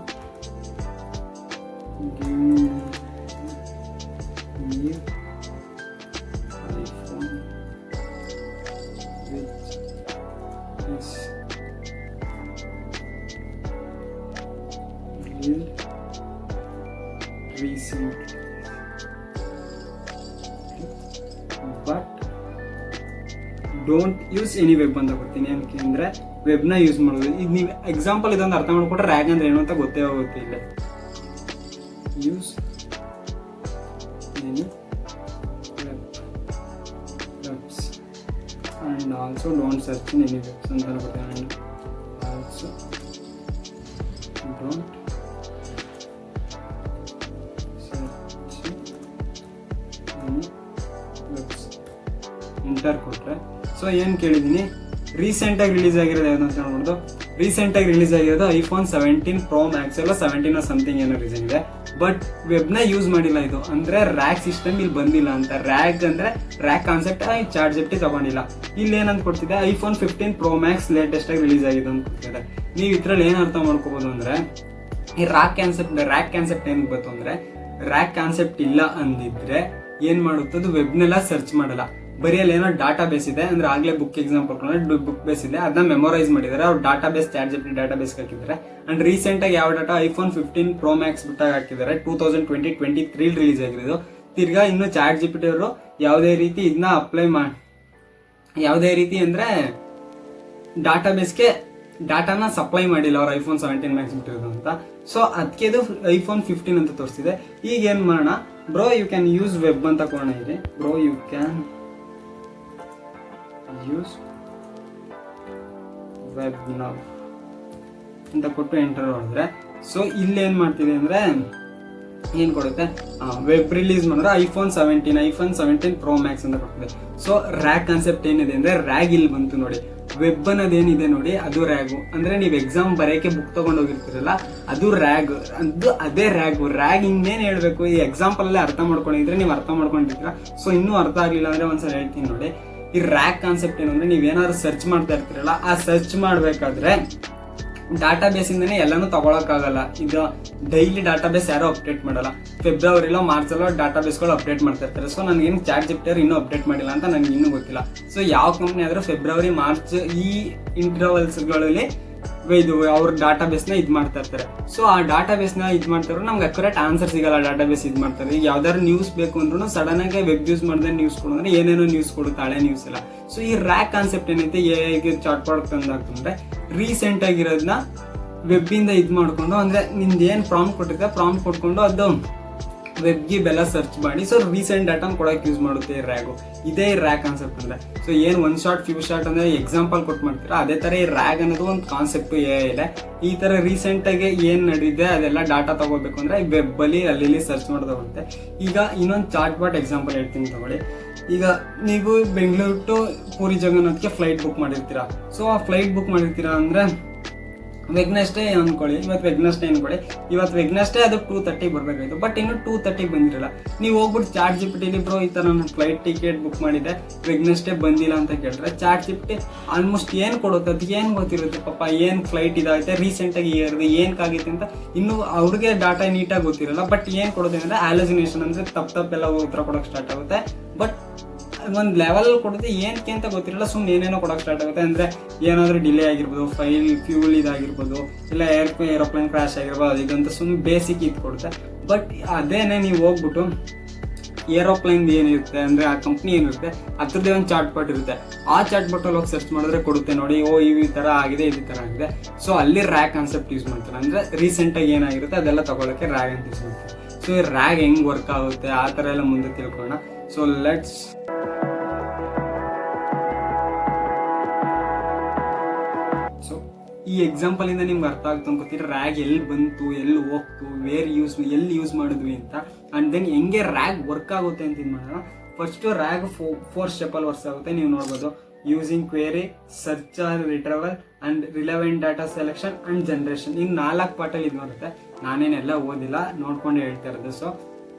but don't use any web ಅಂತ ಕೊಡ್ತೀನಿ. ಏನಕ್ಕೆ ಅಂದ್ರೆ ವೆಬ್ ನ ಯೂಸ್ ಮಾಡೋದು. ಈಗ ನೀವು ಎಕ್ಸಾಂಪಲ್ ಇದೊಂದು ಅರ್ಥ ಮಾಡ್ಕೊಟ್ರೆ ರ್ಯಾಗ್ ಅಂದ್ರೆ ಏನು ಅಂತ ಗೊತ್ತೇ ಹೋಗುತ್ತೆ. ಇಲ್ಲ use any webs and also don't search in any webs ಅಂತ ಅನ್ಕೋತೀನಿ. and also don't ಇಂಟರ್ ಕೊಟ್ರೆ ಸೊ ಏನ್ ಕೇಳಿದೀನಿ, ರೀಸೆಂಟ್ ಆಗಿ ರಿಲೀಸ್ ಆಗಿರೋದು ಯಾವ್ದು ಅಂತ ನೋಡ್ಬೋದು. ರೀಸೆಂಟ್ ಆಗಿ ರಿಲೀಸ್ ಆಗಿರೋದು iPhone 17 Pro Max ಎಲ್ಲ 17 ಸಮಥಿಂಗ್ ಏನೋ ರೀಸನ್ ಇದೆ. ಬಟ್ ವೆಬ್ನ ಯೂಸ್ ಮಾಡಿಲ್ಲ. ಇದು ಅಂದ್ರೆ ರ್ಯಾಕ್ ಸಿಸ್ಟಮ್ ಇಲ್ಲಿ ಬಂದಿಲ್ಲ ಅಂತ. ರ್ಯಾಕ್ ಅಂದ್ರೆ ರ್ಯಾಕ್ ಕಾನ್ಸೆಪ್ಟ್ ಚಾರ್ಟ್ ಜಿಪಿಟಿ ತಗೊಂಡಿಲ್ಲ. ಇಲ್ಲಿ ಏನಂತ ಕೊಡ್ತಿದೆ, iPhone 15 Pro Max ಲೇಟೆಸ್ಟ್ ಆಗಿ ರಿಲೀಸ್ ಆಗಿದೆ ಅಂತ ಕೊಡ್ತಿದೆ. ನೀವು ಇದ್ರಲ್ಲಿ ಏನ್ ಅರ್ಥ ಮಾಡ್ಕೋಬಹುದು ಅಂದ್ರೆ, ಈ ರ್ಯಾಕ್ ಕಾನ್ಸೆಪ್ಟ್ ಏನ್ ಗೊತ್ತು ಅಂದ್ರೆ, ರ್ಯಾಕ್ ಕಾನ್ಸೆಪ್ಟ್ ಇಲ್ಲ ಅಂದಿದ್ರೆ ಏನ್ ಮಾಡುತ್ತೆ, ಅದು ವೆಬ್ನೆಲ್ಲ ಸರ್ಚ್ ಮಾಡಲ್ಲ. ಬರೀ ಅಲ್ಲಿ ಏನೋ ಡಾಟಾ ಬೇಸ್ ಇದೆ ಅಂದ್ರೆ, ಆಗ್ಲೇ ಬುಕ್ ಎಕ್ಸಾಂಪಲ್ ಬುಕ್ ಬೇಸ್ ಇದೆ, ಅದನ್ನ ಮೆಮೊರೈಸ್ ಮಾಡಿದ್ದಾರೆ. ಅವ್ರು data base chart GPT data base ಹಾಕಿದ್ದಾರೆ. ಅಂಡ್ ರೀಸೆಂಟ್ ಆಗಿ ಯಾವ ಡಾಟಾ iPhone 15 Pro Max ಬಿಟ್ಟಾಗ ಹಾಕಿದ್ದಾರೆ. 2023 ರಿಲೀಸ್ ಆಗಿರೋದು. ತಿರ್ಗಾ ಇನ್ನು ಚಾರ್ಟ್ ಜಿಪಿಟಿ ಅವರು ಯಾವುದೇ ರೀತಿ ಇದನ್ನ ಅಪ್ಲೈ ಮಾಡಿ, ಯಾವುದೇ ರೀತಿ ಅಂದ್ರೆ ಡಾಟಾ ಬೇಸ್ಗೆ ಡಾಟಾನ ಸಪ್ಲೈ ಮಾಡಿಲ್ಲ ಅವ್ರು iPhone 17 Max ಬಿಟ್ಟಿರೋದು ಅಂತ. ಸೊ ಅದಕ್ಕೆ ಇದು iPhone 15 ಅಂತ ತೋರಿಸ್ತಿದೆ. ಈಗ ಏನ್ ಮಾಡೋಣ, bro you can use web ಅಂತ ಕೊಡೋಣ. ಇದೆ bro you can use web now ಅಂತ ಕೊಟ್ಟು ಎಂಟರ್ ಮಾಡಿದ್ರೆ, ಸೊ ಇಲ್ಲಿ ಏನ್ ಮಾಡ್ತಿದೆ ಅಂದ್ರೆ ಏನ್ ಕೊಡುತ್ತೆ, ವೆಬ್ ರಿಲೀಸ್ ಮಾಡಿದ್ರೆ iPhone 17 Pro Max ಅಂತ ಕೊಡ್ತಿದೆ. ಸೊ ರ್ಯಾಗ್ ಕಾನ್ಸೆಪ್ಟ್ ಏನಿದೆ ಅಂದ್ರೆ, ರ್ಯಾಗ್ ಇಲ್ಲಿ ಬಂತು ನೋಡಿ. ವೆಬ್ ಅನ್ನೋದೇನಿದೆ ನೋಡಿ, ಅದು ರ್ಯಾಗು. ಅಂದ್ರೆ ನೀವು ಎಕ್ಸಾಮ್ ಬರೆಯಕ್ಕೆ ಬುಕ್ ತಗೊಂಡು ಹೋಗಿರ್ತೀರಲ್ಲ, ಅದು ರ್ಯಾಗ್. ಅದೇ ರ್ಯಾಗ್ ಇನ್ನೇನ್ ಹೇಳ್ಬೇಕು, ಈ ಎಕ್ಸಾಂಪಲ್ ಅಲ್ಲೇ ಅರ್ಥ ಮಾಡ್ಕೊಂಡಿದ್ರೆ ನೀವು ಅರ್ಥ ಮಾಡ್ಕೊಂಡಿರ್ತೀರ. ಸೊ ಇನ್ನೂ ಅರ್ಥ ಆಗ್ಲಿಲ್ಲ ಅಂದ್ರೆ ಒಂದ್ಸಲ ಹೇಳ್ತೀನಿ ನೋಡಿ. ಈ ರ್ಯಾಕ್ ಕಾನ್ಸೆಪ್ಟ್ ಏನು ಅಂದ್ರೆ, ನೀವೇನಾದ್ರು ಸರ್ಚ್ ಮಾಡ್ತಾ ಇರ್ತೀರಲ್ಲ, ಆ ಸರ್ಚ್ ಮಾಡ್ಬೇಕಾದ್ರೆ ಡಾಟಾ ಬೇಸ್ ಇಂದಾನೆ ಎಲ್ಲಾನು ತಗೊಳಕ್ಕಾಗಲ್ಲ. ಈಗ ಡೈಲಿ ಡಾಟಾ ಬೇಸ್ ಯಾರು ಅಪ್ಡೇಟ್ ಮಾಡಲ್ಲ. ಫೆಬ್ರವರಿಲೋ ಮಾರ್ಚಲ್ಲೋ ಡಾಟಾ ಬೇಸ್ಗಳು ಅಪ್ಡೇಟ್ ಮಾಡ್ತಾ ಇರ್ತಾರೆ. ಸೊ ನನಗೇನು ಚಾರ್ಟ್ ಜಿಪಿಟಿ ಇನ್ನೂ ಅಪ್ಡೇಟ್ ಮಾಡಿಲ್ಲ ಅಂತ ನನಗೆ ಇನ್ನೂ ಗೊತ್ತಿಲ್ಲ. ಸೊ ಯಾವ ಕಂಪ್ನಿ ಆದ್ರೂ ಫೆಬ್ರವರಿ ಮಾರ್ಚ್ ಈ ಇಂಟರ್ವಲ್ಸ್ಗಳಲ್ಲಿ ಇದು ಅವ್ರ ಡಾಟಾ ಬೇಸ್ನ ಇದು ಮಾಡ್ತಾ ಇರ್ತಾರೆ. ಸೊ ಆ ಡಾಟಾ ಬೇಸ್ನ ಇದು ಮಾಡ್ತಾರೆ, ನಮ್ಗೆ ಅಕ್ಯುರೇಟ್ ಆನ್ಸರ್ ಸಿಗಲ್ಲ. ಡಾಟಾ ಬೇಸ್ ಇದು ಮಾಡ್ತಾರೆ. ಈಗ ಯಾವ್ದಾದ್ರು ನ್ಯೂಸ್ ಬೇಕು ಅಂದ್ರೂ ಸಡನ್ ಆಗಿ ವೆಬ್ ಯೂಸ್ ಮಾಡಿದ್ರೆ ನ್ಯೂಸ್ ಕೊಡೋದ್ರೆ ಏನೇನೋ ನ್ಯೂಸ್ ಕೊಡುತ್ತೆ, ಹಳೆ ನ್ಯೂಸ್ ಎಲ್ಲ. ಸೊ ಈ ರ್ಯಾಕ್ ಕಾನ್ಸೆಪ್ಟ್ ಏನೈತೆ, ಹೇಗೆ ಚಾರ್ಟ್ ಪ್ರಾಡಕ್ಟ್ ಅಂತಂದ್ರೆ, ರೀಸೆಂಟ್ ಆಗಿರೋದನ್ನ ವೆಬ್ ಇಂದ ಇದು ಮಾಡ್ಕೊಂಡು, ಅಂದ್ರೆ ನಿಮ್ದು ಏನ್ ಪ್ರಾಂಪ್ಟ್ ಕೊಟ್ಟಿರುತ್ತೆ, ಪ್ರಾಂಪ್ಟ್ ಕೊಟ್ಕೊಂಡು ಅದು ವೆಬ್ಗೆ ಬೆಲ್ಲ ಸರ್ಚ್ ಮಾಡಿ ಸೊ ರೀಸೆಂಟ್ ಡಾಟಾನ ಕೊಡಕ್ಕೆ ಯೂಸ್ ಮಾಡುತ್ತೆ ಈ ರ್ಯಾಗು. ಇದೇ ರ್ಯಾಕ್ ಕಾನ್ಸೆಪ್ಟ್ ಅಂದ್ರೆ. ಸೊ ಏನ್ ಒನ್ ಶಾರ್ಟ್ ಫ್ಯೂ ಶಾರ್ಟ್ ಅಂದ್ರೆ ಎಕ್ಸಾಂಪಲ್ ಕೊಟ್ಟು ಮಾಡ್ತೀರಾ, ಅದೇ ತರ ಈ ರ್ಯಾಗ್ ಅನ್ನೋದು ಒಂದು ಕಾನ್ಸೆಪ್ಟ್ ಇದೆ. ಈ ತರ ರೀಸೆಂಟ್ ಆಗಿ ಏನ್ ನಡೆದಿದೆ ಅದೆಲ್ಲ ಡಾಟಾ ತಗೋಬೇಕು ಅಂದ್ರೆ ವೆಬ್ ಅಲ್ಲಿ ಅಲ್ಲಿ ಸರ್ಚ್ ಮಾಡೋದಾಗುತ್ತೆ. ಈಗ ಇನ್ನೊಂದು ಚಾರ್ಟ್ ಬಾಟ್ ಎಕ್ಸಾಂಪಲ್ ಹೇಳ್ತೀನಿ ತಗೊಳ್ಳಿ. ಈಗ ನೀವು ಬೆಂಗಳೂರು ಟು ಪೂರಿ ಜಗನ್ನಾಥ್ಗೆ ಫ್ಲೈಟ್ ಬುಕ್ ಮಾಡಿರ್ತೀರಾ. ಸೊ ಆ ಫ್ಲೈಟ್ ಬುಕ್ ಮಾಡಿರ್ತೀರಾ ಅಂದ್ರೆ ವೆಗ್ನೆಸ್ಡೇ ಅನ್ಕೊಳ್ಳಿ, ಇವತ್ತು ವೆಗ್ನೆಸ್ಡೇ ಅದು 2:30 ಬರ್ಬೇಕಾಯ್ತು. ಬಟ್ ಇನ್ನು 2:30 ಬಂದಿರಲ್ಲ. ನೀವು ಹೋಗ್ಬಿಟ್ಟು ಚಾರ್ಟ್ ಜಿಪಿಟಿಲಿ ಬ್ರೋ ಈ ತರ ನಾನು ಫ್ಲೈಟ್ ಟಿಕೆಟ್ ಬುಕ್ ಮಾಡಿದ್ದೆ, ವೆಗ್ನೆಸ್ಡೇ ಬಂದಿಲ್ಲ ಅಂತ ಕೇಳಿದ್ರೆ ಚಾರ್ಟ್ ಜಿಪಿಟಿ ಆಲ್ಮೋಸ್ಟ್ ಏನ್ ಕೊಡುತ್ತೆ, ಅದಕ್ಕೆ ಏನ್ ಗೊತ್ತಿರುತ್ತೆ ಪಾಪ, ಏನ್ ಫ್ಲೈಟ್ ಇದಾಗುತ್ತೆ, ರೀಸೆಂಟ್ ಆಗಿ ಏನಕ್ಕಾಗಿತ್ತು ಅಂತ ಇನ್ನು ಅವ್ರಿಗೆ ಡಾಟಾ ನೀಟಾಗಿ ಗೊತ್ತಿರಲ್ಲ. ಬಟ್ ಏನ್ ಕೊಡುತ್ತೆ ಅಂದ್ರೆ ಹ್ಯಾಲುಸಿನೇಷನ್ ಅಂದ್ರೆ ತಪ್ಪೆಲ್ಲ ಉತ್ತರ ಕೊಡೋಕೆ ಸ್ಟಾರ್ಟ್ ಆಗುತ್ತೆ. ಬಟ್ ಒಂದ್ ಲೆವೆಲ್ ಕೊಡುತ್ತೆ, ಏನಕ್ಕೆ ಅಂತ ಗೊತ್ತಿರಲ್ಲ, ಸುಮ್ಮನೆ ಏನೇನೋ ಕೊಡೋಕೆ ಸ್ಟಾರ್ಟ್ ಆಗುತ್ತೆ. ಅಂದ್ರೆ ಏನಾದ್ರೂ ಡಿಲೇ ಆಗಿರ್ಬೋದು, ಫ್ಯೂಲ್ ಇದಾಗಿರ್ಬೋದು, ಇಲ್ಲ ಏರೋಪ್ಲೇನ್ ಕ್ರಾಶ್ ಆಗಿರ್ಬೋದು, ಅದಿದಂತ ಸುಮ್ಮನೆ ಬೇಸಿಕ್ ಇದು ಕೊಡುತ್ತೆ. ಬಟ್ ಅದೇನೆ ನೀವು ಹೋಗ್ಬಿಟ್ಟು ಏರೋಪ್ಲೇನ್ ಏನಿರುತ್ತೆ ಅಂದ್ರೆ ಆ ಕಂಪ್ನಿ ಏನಿರುತ್ತೆ ಅದ್ರದ್ದೇ ಒಂದು ಚಾರ್ಟ್ ಬಾಟ್ ಇರುತ್ತೆ. ಆ ಚಾರ್ಟ್ ಬಾಟ್ ಅಲ್ಲಿ ಹೋಗಿ ಸರ್ಚ್ ಮಾಡಿದ್ರೆ ಕೊಡುತ್ತೆ ನೋಡಿ, ಈ ತರ ಆಗಿದೆ, ಈ ತರ ಆಗಿದೆ. ಸೊ ಅಲ್ಲಿ ರ್ಯಾಗ್ ಕಾನ್ಸೆಪ್ಟ್ ಯೂಸ್ ಮಾಡ್ತಾರೆ. ಅಂದ್ರೆ ರೀಸೆಂಟ್ ಆಗಿ ಏನಾಗಿರುತ್ತೆ ಅದೆಲ್ಲ ತಗೊಳಕ್ಕೆ ರ್ಯಾಗ್ ಅಂತ ಯೂಸ್ ಮಾಡ್ತಾರೆ. ಸೊ ಈ ರ್ಯಾಗ್ ಹೆಂಗ್ ವರ್ಕ್ ಆಗುತ್ತೆ ಆ ತರ ಎಲ್ಲ ಮುಂದೆ ತಿಳ್ಕೊಳ್ಳೋಣ. ಸೊ ಲೆಟ್ಸ್ ಈ ಎಕ್ಸಾಂಪಲ್ ಇಂದ ನಿಮ್ಗೆ ಅರ್ಥ ಆಗ್ತಾ ಅನ್ಕೋತೀರಿ ರ್ಯಾಗ್ ಎಲ್ಲಿ ಬಂತು, ಎಲ್ಲಿ ಹೋಗ್ತು, ಎಲ್ಲಿ ಯೂಸ್ ಮಾಡಿದ್ವಿ ಅಂತ. ಅಂಡ್ ದೆನ್ ಹೆಂಗೆ ರ್ಯಾಗ್ ವರ್ಕ್ ಆಗುತ್ತೆ ಅಂತ ಇದು ಮಾಡೋಣ. ಫಸ್ಟ್ ರ್ಯಾಗ್ 4 ಸ್ಟೆಪ್ ಅಲ್ಲಿ ವರ್ಕ್ ಆಗುತ್ತೆ. ನೀವು ನೋಡ್ಬೋದು, using query, search or retrieval and relevant data selection and generation. ಇನ್ನು 4 ಪಾರ್ಟಲ್ಲಿ ಇದು ಬರುತ್ತೆ. ನಾನೇನೆಲ್ಲ ಓದಿಲ್ಲ, ನೋಡ್ಕೊಂಡು ಹೇಳ್ತಾ ಇರೋದು. ಸೊ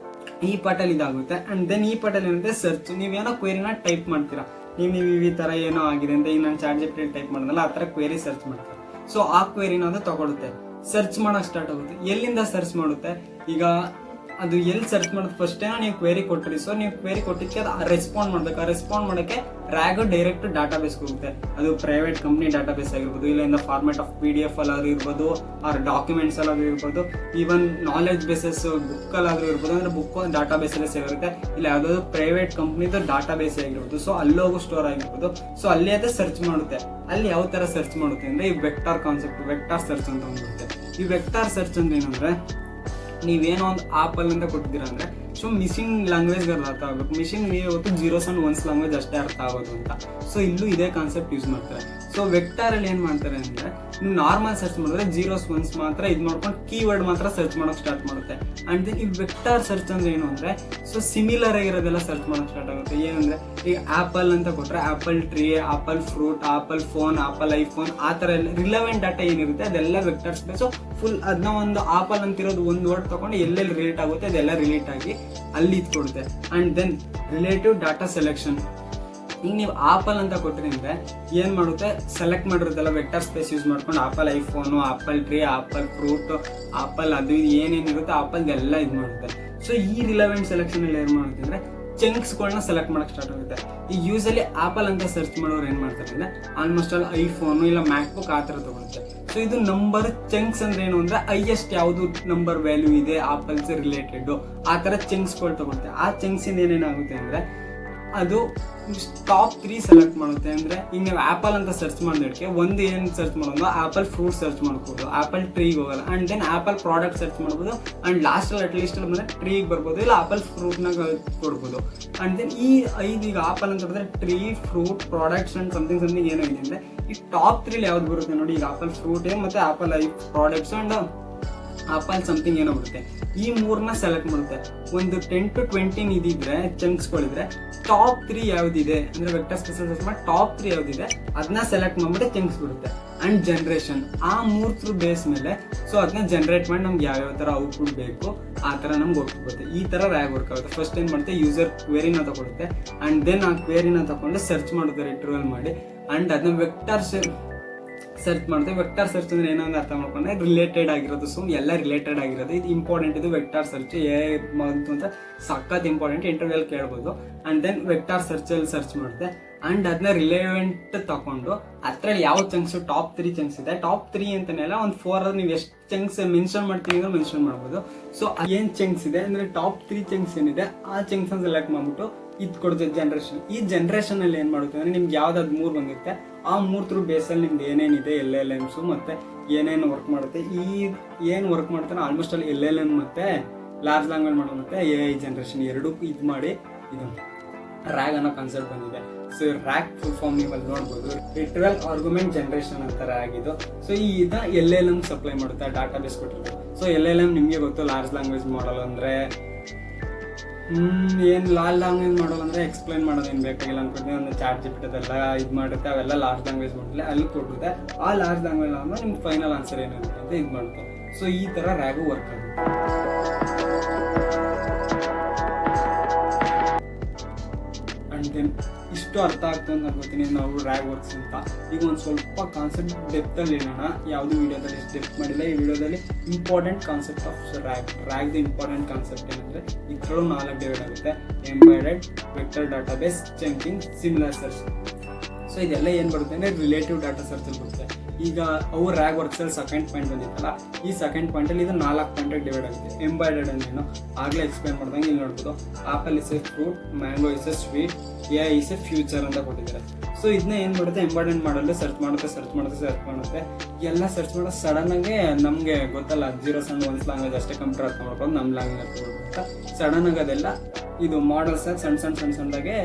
ಈ ಪಾರ್ಟಲ್ಲಿ ಇದಾಗುತ್ತೆ. ಅಂಡ್ ದೆನ್ ಈ ಪಾರ್ಟಲ್ಲಿ ಏನಿದೆ ಸರ್ಚ್. ನೀವೇನೋ ಕ್ವೇರಿನ ಟೈಪ್ ಮಾಡ್ತೀರಾ, ನೀವು ಈ ತರ ಏನೋ ಆಗಿದೆ ಅಂತ. ಈಗ ನಾನು ಚಾರ್ಟ್ ಜಿಪಿಟಿ ಟೈಪ್ ಮಾಡಿದ್ನಲ್ಲ ಆ ತರ ಕ್ವೇರಿ ಸರ್ಚ್ ಮಾಡ್ತೀರಾ. ಸೊ ಆ ಕ್ವೇರಿನ ಅದು ತಗೊಳುತ್ತೆ, ಸರ್ಚ್ ಮಾಡಕ್ ಸ್ಟಾರ್ಟ್ ಆಗುತ್ತೆ. ಎಲ್ಲಿಂದ ಸರ್ಚ್ ಮಾಡುತ್ತೆ, ಈಗ ಅದು ಎಲ್ಲಿ ಸರ್ಚ್ ಮಾಡೋದು ಫಸ್ಟ್ ನೀವು ಕ್ವೇರಿ ಕೊಟ್ಟಿರಿ. ಸೊ ನೀವು ಕ್ವೇರಿ ಕೊಟ್ಟಿದ್ದಕ್ಕೆ ಅದು ರೆಸ್ಪಾಂಡ್ ಮಾಡ್ಬೇಕು. ಆ ರೆಸ್ಪಾಂಡ್ ಮಾಡೋಕ್ಕೆ ರ್ಯಾಗ್ ಡೈರೆಕ್ಟ್ ಡಾಟಾ ಬೇಸ್ ಹೋಗುತ್ತೆ. ಅದು ಪ್ರೈವೇಟ್ ಕಂಪ್ನಿ ಡಾಟಾ ಬೇಸ್ ಆಗಿರ್ಬೋದು, ಇಲ್ಲ in the format of PDF ಅಲ್ಲಾದ್ರೂ ಇರ್ಬೋದು, ಆರ್ ಡಾಕ್ಯುಮೆಂಟ್ಸ್ ಅಲ್ಲಾದ್ರೂ ಇರ್ಬೋದು, ಈವನ್ ನಾಲೆಜ್ ಬೇಸಸ್ ಬುಕ್ ಅಲ್ಲಾದ್ರೂ ಇರ್ಬೋದು. ಅಂದ್ರೆ ಬುಕ್ ಡಾಟಾ ಬೇಸ್ ಅಲ್ಲಿ ಸೇವ್ ಇರುತ್ತೆ, ಇಲ್ಲ ಯಾವ್ದಾದ್ರು ಪ್ರೈವೇಟ್ ಕಂಪ್ನಿದು ಡಾಟಾ ಬೇಸ್ ಆಗಿರ್ಬೋದು. ಸೊ ಅಲ್ಲೋಗು ಸ್ಟೋರ್ ಆಗಿರ್ಬೋದು. ಸೊ ಅಲ್ಲಿ ಅದೇ ಸರ್ಚ್ ಮಾಡುತ್ತೆ. ಅಲ್ಲಿ ಯಾವ ತರ ಸರ್ಚ್ ಮಾಡುತ್ತೆ ಅಂದ್ರೆ ಈ ವೆಕ್ಟಾರ್ ಕಾನ್ಸೆಪ್ಟ್, ವೆಕ್ಟಾರ್ ಸರ್ಚ್ ಅಂತ ಬರುತ್ತೆ. ಈ ವೆಕ್ಟಾರ್ ಸರ್ಚ್ ಅಂದ್ರೆ ಏನಂದ್ರೆ, ನೀವೇನೋ ಒಂದು ಆಪಲ್ ಅಂತ ಕೊಟ್ಟಿದ್ದೀರಾ ಅಂದ್ರೆ ಸೊ ಮಿಷಿನ್ ಲ್ಯಾಂಗ್ವೇಜ್ಗೆ ಅರ್ಥ ಆಗಬೇಕು. ಮಿಷಿನ್ ಇವತ್ತು ಜೀರೋಸ್ ಅಂಡ್ ಒನ್ಸ್ ಲ್ಯಾಂಗ್ವೇಜ್ ಅಷ್ಟೇ ಅರ್ಥ ಆಗೋದು ಅಂತ. ಸೊ ಇಲ್ಲೂ ಇದೇ ಕಾನ್ಸೆಪ್ಟ್ ಯೂಸ್ ಮಾಡ್ತಾರೆ. ಸೊ ವೆಕ್ಟಾರಲ್ಲಿ ಏನು ಮಾಡ್ತಾರೆ ಅಂದರೆ, ನೀವು ನಾರ್ಮಲ್ ಸರ್ಚ್ ಮಾಡಿದ್ರೆ ಜೀರೋಸ್ ಒನ್ಸ್ ಮಾತ್ರ ಇದು ಮಾಡ್ಕೊಂಡು ಕೀವರ್ಡ್ ಮಾತ್ರ ಸರ್ಚ್ ಮಾಡೋಕೆ ಸ್ಟಾರ್ಟ್ ಮಾಡುತ್ತೆ. ಆ್ಯಂಡ್ ದೆನ್ ಈ ವೆಕ್ಟಾರ್ ಸರ್ಚ್ ಅಂದ್ರೆ ಏನು ಅಂದರೆ, ಸೊ ಸಿಮಿಲರ್ ಆಗಿರೋದೆಲ್ಲ ಸರ್ಚ್ ಮಾಡೋಕೆ ಸ್ಟಾರ್ಟ್ ಆಗುತ್ತೆ. ಏನಂದರೆ ಈಗ ಆ್ಯಪಲ್ ಅಂತ ಕೊಟ್ಟರೆ apple tree, apple fruit, apple phone, apple iPhone, ಆ ಥರ ಎಲ್ಲ ರಿಲೆವೆಂಟ್ ಡಾಟಾ ಏನಿರುತ್ತೆ ಅದೆಲ್ಲ ವೆಕ್ಟರ್ ಸ್ಪೇಸು ಫುಲ್. ಅದನ್ನ ಒಂದು ಆಪಲ್ ಅಂತಿರೋದು ಒಂದು ವರ್ಡ್ ತೊಗೊಂಡು ಎಲ್ಲೆಲ್ಲಿ ರಿಲೇಟ್ ಆಗುತ್ತೆ ಅದೆಲ್ಲ ರಿಲೇಟ್ ಆಗಿ ಅಲ್ಲಿ ಇದು ಕೊಡುತ್ತೆ. And then relative data selection. ಈಗ ನೀವು ಆಪಲ್ ಅಂತ ಕೊಟ್ಟರೆ ಅಂದರೆ ಏನು ಮಾಡುತ್ತೆ, ಸೆಲೆಕ್ಟ್ ಮಾಡಿರೋದೆಲ್ಲ ವೆಕ್ಟರ್ ಸ್ಪೇಸ್ ಯೂಸ್ ಮಾಡ್ಕೊಂಡು Apple iPhone, apple tree, apple fruit, apple ಅದು ಏನೇನಿರುತ್ತೆ ಆಪಲ್ದೆಲ್ಲ ಇದು ಮಾಡುತ್ತೆ. ಸೊ ಈ ರಿಲೆವೆಂಟ್ ಸೆಲೆಕ್ಷನಲ್ಲಿ ಏನು ಮಾಡುತ್ತೆ ಅಂದರೆ ಚಂಕ್ಸ್ಗಳನ್ನ ಸೆಲೆಕ್ಟ್ ಮಾಡಕ್ಕೆ ಸ್ಟಾರ್ಟ್ ಆಗುತ್ತೆ. ಈಗ ಯೂಸಲಿ ಆಪಲ್ ಅಂತ ಸರ್ಚ್ ಮಾಡೋರು ಏನು ಮಾಡ್ತಾರೆ ಅಂದರೆ ಆಲ್ಮೋಸ್ಟ್ ಆಲ್ ಐಫೋನು ಇಲ್ಲ ಮ್ಯಾಕ್ಬುಕ್ ಆ ಥರ ತೊಗೊಳುತ್ತೆ. ಸೊ ಇದು ನಂಬರ್ ಚಂಕ್ಸ್ ಅಂದ್ರೆ ಏನು ಅಂದರೆ ಹೈಯೆಸ್ಟ್ ಯಾವುದು ನಂಬರ್ ವ್ಯಾಲ್ಯೂ ಇದೆ ಆಪಲ್ಸ್ ರಿಲೇಟೆಡ್ ಆ ಥರ ಚಂಕ್ಸ್ಗಳು ತೊಗೊಳುತ್ತೆ. ಆ ಚಂಕ್ಸಿಂದ ಏನೇನಾಗುತ್ತೆ ಅಂದರೆ ಅದು ಟಾಪ್ 3 ಸೆಲೆಕ್ಟ್ ಮಾಡುತ್ತೆ. ಅಂದರೆ ಈಗ ನೀವು ಆ್ಯಪಲ್ ಅಂತ ಸರ್ಚ್ ಮಾಡೋದಕ್ಕೆ ಒಂದು ಏನು ಸರ್ಚ್ ಮಾಡೋದು, ಆ್ಯಪಲ್ ಫ್ರೂಟ್ ಸರ್ಚ್ ಮಾಡ್ಬೋದು, ಆ್ಯಪಲ್ ಟ್ರೀಗೆ ಹೋಗಲ್ಲ. And then Apple product search ಮಾಡ್ಬೋದು. ಆ್ಯಂಡ್ ಲಾಸ್ಟಲ್ಲಿ ಅಟ್ಲೀಸ್ಟಲ್ಲಿ ಬಂದರೆ ಟ್ರೀಗೆ ಬರ್ಬೋದು, ಇಲ್ಲ ಆ್ಯಪಲ್ ಫ್ರೂಟ್ನಾಗ ಕೊಡ್ಬೋದು. ಆ್ಯಂಡ್ ದೆನ್ ಈ 5 ಈಗ ಆ್ಯಪಲ್ ಅಂತ ಹೇಳಿದ್ರೆ tree, fruit, products and something ಏನೋ ಇದೆ ಅಂದರೆ ಈ ಟಾಪ್ 3 ಯಾವ್ದು ಬರುತ್ತೆ ನೋಡಿ. ಈಗ ಆ್ಯಪಲ್ ಫ್ರೂಟ್ ಮತ್ತು apple products and apple something ಏನೋ ಬರುತ್ತೆ. ಈ 3ನ ಸೆಲೆಕ್ಟ್ ಮಾಡುತ್ತೆ. ಒಂದು 10 to 20 ಇದಿದ್ರೆ ಚಂಕ್ಸ್ಗಳಿದ್ರೆ ಟಾಪ್ 3 ಯಾವ್ದಿದೆ ಅಂದರೆ ವೆಕ್ಟರ್ ಸ್ಪೇಸ್ ಸರ್ಚ್ ಮಾಡಿ ಟಾಪ್ 3 ಯಾವ್ದಿದೆ ಅದನ್ನ ಸೆಲೆಕ್ಟ್ ಮಾಡ್ಬಿಟ್ಟು ಚಂಕ್ಸ್ ಬಿಡುತ್ತೆ. ಆ್ಯಂಡ್ ಜನ್ರೇಷನ್ ಆ 3 ಬೇಸ್ ಮೇಲೆ ಸೊ ಅದನ್ನ ಜನ್ರೇಟ್ ಮಾಡಿ ನಮ್ಗೆ ಯಾವ್ಯಾವ ಥರ ಔಟ್ಪುಟ್ ಬೇಕು ಆ ಥರ ನಮ್ಗೆ ಹೋಗ್ಬಿಡುತ್ತೆ. ಈ ಥರ ರ್ಯಾಗ್ ವರ್ಕ್ ಆಗುತ್ತೆ. ಫಸ್ಟ್ ಏನು ಮಾಡುತ್ತೆ, ಯೂಸರ್ ಕ್ವೇರಿನ ತಗೊಳುತ್ತೆ. ಆ್ಯಂಡ್ ದೆನ್ ಆ ಕ್ವೇರಿನ ತಗೊಂಡು ಸರ್ಚ್ ಮಾಡುತ್ತೆ ರಿಟ್ರವಲ್ ಮಾಡಿ. ಆ್ಯಂಡ್ ಅದನ್ನ ವೆಕ್ಟರ್ ಸರ್ಚ್ ಮಾಡ್ತೇವೆ. ವೆಕ್ಟರ್ ಸರ್ಚ್ ಅಂದ್ರೆ ಏನೋ ಒಂದು ಅರ್ಥ ಮಾಡ್ಕೊಂಡ್ರೆ ರಿಲೇಟೆಡ್ ಆಗಿರೋದು. ಸೊ ಎಲ್ಲ ರಿಲೇಟೆಡ್ ಆಗಿರೋದು ಇದು ಇಂಪಾರ್ಟೆಂಟ್. ಇದು ವೆಕ್ಟರ್ ಸರ್ಚ್ ಅಂತ ಸಖತ್ ಇಂಪಾರ್ಟೆಂಟ್, ಇಂಟರ್ವ್ಯೂಲ್ ಕೇಳ್ಬೋದು. ಆ್ಯಂಡ್ ದೆನ್ ವೆಕ್ಟರ್ ಸರ್ಚಲ್ಲಿ ಸರ್ಚ್ ಮಾಡುತ್ತೆ. ಆ್ಯಂಡ್ ಅದನ್ನ ರಿಲೆವೆಂಟ್ ತಗೊಂಡು ಅದರಲ್ಲಿ ಯಾವ ಚಂಕ್ಸ್ ಟಾಪ್ 3 ಚಂಕ್ಸ್ ಇದೆ, ಟಾಪ್ 3 ಅಂತನೆಲ್ಲ ಒಂದು 4 ನೀವು ಎಷ್ಟು ಚಂಕ್ಸ್ ಮೆನ್ಷನ್ ಮಾಡ್ತೀವಿ ಅಂದ್ರೆ ಮೆನ್ಷನ್ ಮಾಡ್ಬೋದು. ಸೊ ಏನು ಚಂಕ್ಸ್ ಇದೆ ಅಂದರೆ ಟಾಪ್ 3 ಚಂಕ್ಸ್ ಏನಿದೆ ಆ ಚಂಕ್ಸ್ ಸೆಲೆಕ್ಟ್ ಮಾಡ್ಬಿಟ್ಟು ಇದು ಕೊಡುತ್ತೆ ಜನ್ರೇಷನ್. ಈ ಜನ್ರೇಷನ್ ಅಲ್ಲಿ ಏನು ಮಾಡುತ್ತೆ ಅಂದರೆ ನಿಮ್ಗೆ ಯಾವ್ದಾದ್ರು 3 ಬಂದಿರುತ್ತೆ ಆ 3 ಬೇಸಲ್ಲಿ ನಿಮ್ದು ಏನೇನಿದೆ LLMs ಮತ್ತೆ ಏನೇನು ವರ್ಕ್ ಮಾಡುತ್ತೆ. ಈ ಏನು ವರ್ಕ್ ಮಾಡ್ತಾನೆ ಆಲ್ಮೋಸ್ಟ್ ಅಲ್ಲಿ LLM ಮತ್ತೆ ಲಾರ್ಜ್ ಲ್ಯಾಂಗ್ವೇಜ್ ಮಾಡೋ ಮತ್ತೆ AI ಜನರೇಷನ್ ಎರಡೂ ಇದು ಮಾಡಿ ಇದು ರ್ಯಾಗ್ ಅನ್ನೋ ಕಾನ್ಸೆಪ್ಟ್ ಬಂದಿದೆ. ಸೊ ರ್ಯಾಗ್ ಫುಲ್ ಫಾರ್ಮ್ ನೀವು ಅಲ್ಲಿ ನೋಡ್ಬೋದು, ರಿಟ್ರವಲ್ ಆರ್ಗ್ಯುಮೆಂಟ್ ಜನರೇಷನ್ ಅಂತ ರ್ಯಾಗ್ ಇದು. ಸೊ ಈ ಇದನ್ನ LLM ಸಪ್ಲೈ ಮಾಡುತ್ತೆ, ಡಾಟಾ ಬೇಸ್ ಕೊಟ್ಟಿರುತ್ತೆ. ಸೊ LLM ನಿಮಗೆ ಗೊತ್ತು ಲಾರ್ಜ್ ಲ್ಯಾಂಗ್ವೇಜ್ ಮಾಡಲ್ ಅಂದರೆ ಏನು ಲಾರ್ಜ್ ಲ್ಯಾಂಗ್ವೇಜ್ ಮಾಡಲ್ ಅಂದರೆ ಎಕ್ಸ್ಪ್ಲೈನ್ ಮಾಡೋದೇನು ಬೇಕಾಗಿಲ್ಲ ಅನ್ಕೊಂಡ್ರೆ ಒಂದು ಚಾಟ್ GPT ಅದೆಲ್ಲ ಇದು ಮಾಡುತ್ತೆ. ಅವೆಲ್ಲ ಲಾರ್ಜ್ ಲ್ಯಾಂಗ್ವೇಜ್ ಮಾಡಲಿ ಅಲ್ಲಿ ಕೊಟ್ಟಿರುತ್ತೆ. ಆ ಲಾರ್ಜ್ ಲ್ಯಾಂಗ್ವೇಜ್ ಅಂದ್ರೆ ನಿಮ್ಗೆ ಫೈನಲ್ ಆನ್ಸರ್ ಏನಿರುತ್ತೆ ಅಂತ ಇದು ಮಾಡುತ್ತೆ. ಸೊ ಈ ಥರ ರ್ಯಾಗು ವರ್ಕ್ ಆಗುತ್ತೆ. ಆ್ಯಂಡ್ ದೆನ್ ಇಷ್ಟು ಅರ್ಥ ಆಗ್ತು ಅಂತ ಅನ್ಕೋತೀನಿ ನಾವು ರ್ಯಾಗ್ ವರ್ಕ್ಸ್ ಅಂತ. ಈಗ ಒಂದು ಸ್ವಲ್ಪ ಕಾನ್ಸೆಪ್ಟ್ ಡೆಪ್ತಲ್ಲಿ ಹೇಳೋಣ. ಯಾವುದು ವಿಡಿಯೋದಲ್ಲಿ ಡೆಪ್ತ್ ಮಾಡಿಲ್ಲ. ಈ ವಿಡಿಯೋದಲ್ಲಿ ಇಂಪಾರ್ಟೆಂಟ್ ಕಾನ್ಸೆಪ್ಟ್ ಆಫ್ ರ್ಯಾಗ್ದು ಇಂಪಾರ್ಟೆಂಟ್ ಕಾನ್ಸೆಪ್ಟ್ ಏನಂದರೆ ಇದರಲ್ಲೂ 4 ಡಿವೈಡ್ ಆಗುತ್ತೆ: embedded, vector database, chunking, similar search. So ಇದೆಲ್ಲ ಏನು ಬರುತ್ತೆ ಅಂದರೆ ರಿಲೇಟಿವ್ ಡಾಟಾ ಸರ್ಚಲ್ಲಿ ಬರುತ್ತೆ. ಈಗ ಅವು ರ್ಯಾಗ್ ವರ್ಕ್ಸಲ್ಲಿ ಸೆಕೆಂಡ್ ಪಾಯಿಂಟ್ ಬಂದಿತ್ತಲ್ಲ, ಈ ಸೆಕೆಂಡ್ ಪಾಯಿಂಟಲ್ಲಿ ಇದು 4 ಪಾಯಿಂಟಾಗಿ ಡಿವೈಡ್ ಆಗುತ್ತೆ. ಎಂಬೆಡೆಡ್ ಅಂದ್ರೇನು ಆಗಲೇ ಎಕ್ಸ್ಪ್ಲೈನ್ ಮಾಡ್ದಂಗೆ ಇಲ್ಲಿ ನೋಡ್ಬೋದು. Apple is A fruit, mango is A sweet, AI is A future ಅಂತ ಕೊಟ್ಟಿದ್ದಾರೆ. ಸೊ ಇದನ್ನ ಏನು ಮಾಡುತ್ತೆ, ಎಂಬೆಡೆಡ್ ಮಾಡಲು ಸರ್ಚ್ ಮಾಡುತ್ತೆ. ಎಲ್ಲ ಸರ್ಚ್ ಮಾಡೋದು ಸಡನ್ನಾಗೆ ನಮಗೆ ಗೊತ್ತಲ್ಲ, ಜೀರೋಸ್ ಅಂಡ್ ಒನ್ಸ್ ಲ್ಯಾಂಗ್ವೇಜ್ ಅಷ್ಟೇ ಕಂಪ್ಯೂಟರ್ ಅರ್ಥ ಮಾಡ್ಕೊಂಡು ನಮ್ಮ ಲ್ಯಾಂಗ್ವೇಜ್ ಅರ್ಥ ಮಾಡ್ಕೊಂಡು ಸಡನ್ನಾಗಿ ಅದೆಲ್ಲ ಇದು ಮಾಡಲ್ಸ್ ಸಣ್ಣದಾಗೆ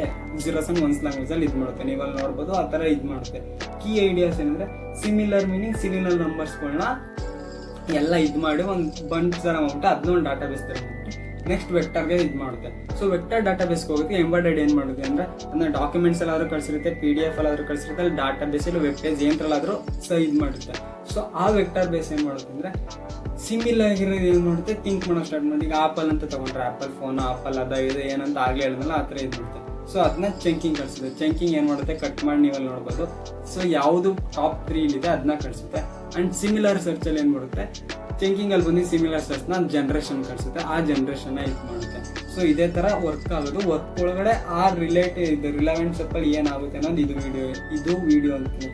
ಜೀರೋಸ್ ಅಂಡ್ ಒನ್ಸ್ ಲ್ಯಾಂಗ್ವೇಜಲ್ಲಿ ಇದು ಮಾಡುತ್ತೆ. ನೀವಲ್ಲಿ ನೋಡ್ಬೋದು ಆ ಥರ ಇದು ಮಾಡುತ್ತೆ. ಕೀ ಐಡಿಯಾಸ್ ಏನಂದರೆ ಸಿಮಿಲರ್ ಮೀನಿಂಗ್ ಸಿಮಿಲರ್ ನಂಬರ್ಸ್ಗಳನ್ನ ಎಲ್ಲ ಇದು ಮಾಡಿ ಒಂದು ಬಂಚ್ ಥರ ಮಾಡ್ಬಿಟ್ಟು ಅದನ್ನ ಒಂದು ಡಾಟಾ ಬೇಸ್ ಥರ ಮಾಡ್ಬಿಟ್ಟು ನೆಕ್ಸ್ಟ್ ವೆಕ್ಟರ್ಗೆ ಇದು ಮಾಡುತ್ತೆ. ಸೊ ವೆಕ್ಟರ್ ಡಾಟಾ ಬೇಸ್ಗೆ ಹೋಗುತ್ತೆ. ಎಂಬೆಡೆಡ್ ಏನು ಮಾಡುತ್ತೆ ಅಂದರೆ ಅದನ್ನ ಡಾಕ್ಯುಮೆಂಟ್ಸ್ ಎಲ್ಲಾದರೂ ಕಳಿಸಿರುತ್ತೆ, PDF ಎಲ್ಲಾದರೂ ಕಳಿಸಿರುತ್ತೆ, ಅಲ್ಲಿ ಡಾಟಾ ಬೇಸಲ್ಲಿ ವೆಬ್ ಪೇಜ್ ಏನರಲ್ಲಾದರೂ ಇದು ಮಾಡುತ್ತೆ. ಸೊ ಆ ವೆಕ್ಟರ್ ಬೇಸ್ ಏನು ಮಾಡುತ್ತೆ ಅಂದರೆ ಸಿಮಿಲರ್ ಆಗಿರೋದು ಏನು ಮಾಡುತ್ತೆ, ಥಿಂಕ್ ಮಾಡೋ ಸ್ಟಾರ್ಟ್ ಮಾಡಿ. ಈಗ ಆಪಲ್ ಅಂತ ತೊಗೊಂಡ್ರೆ ಆಪಲ್ ಫೋನ್, ಆಪಲ್ ಅದ ಇದು ಏನಂತ ಆಗಲೇ ಹೇಳಿದ್ನಲ್ಲ ಆ ಥರ ಇದು ಮಾಡುತ್ತೆ. ಸೊ ಅದನ್ನ ಚಂಕಿಂಗ್ ಕಳಿಸುತ್ತೆ. ಚಂಕಿಂಗ್ ಏನು ಮಾಡುತ್ತೆ, ಕಟ್ ಮಾಡಿ ನೀವಲ್ಲಿ ನೋಡ್ಬೋದು. ಸೊ ಯಾವುದು ಟಾಪ್ 3 ಇದೆ ಅದನ್ನ ಕಳಿಸುತ್ತೆ. ಆ್ಯಂಡ್ ಸಿಮಿಲರ್ ಸರ್ಚಲ್ಲಿ ಏನು ಮಾಡುತ್ತೆ, ಚಂಕಿಂಗಲ್ಲಿ ಬಂದು ಸಿಮಿಲರ್ ಸರ್ಚ್ನ ಜನ್ರೇಷನ್ ಕಳಿಸುತ್ತೆ. ಆ ಜನ್ರೇಷನ್ನ ಇದು ಮಾಡುತ್ತೆ. ಸೊ ಇದೇ ಥರ ವರ್ಕ್ ಆಗೋದು. ವರ್ಕ್ ಒಳಗಡೆ ಆ ರಿಲೆವೆಂಟ್ ಸಪ್ಪಲ್ಲಿ ಏನಾಗುತ್ತೆ ಅನ್ನೋದು ಇದು ವಿಡಿಯೋ ಅಂತೀನಿ.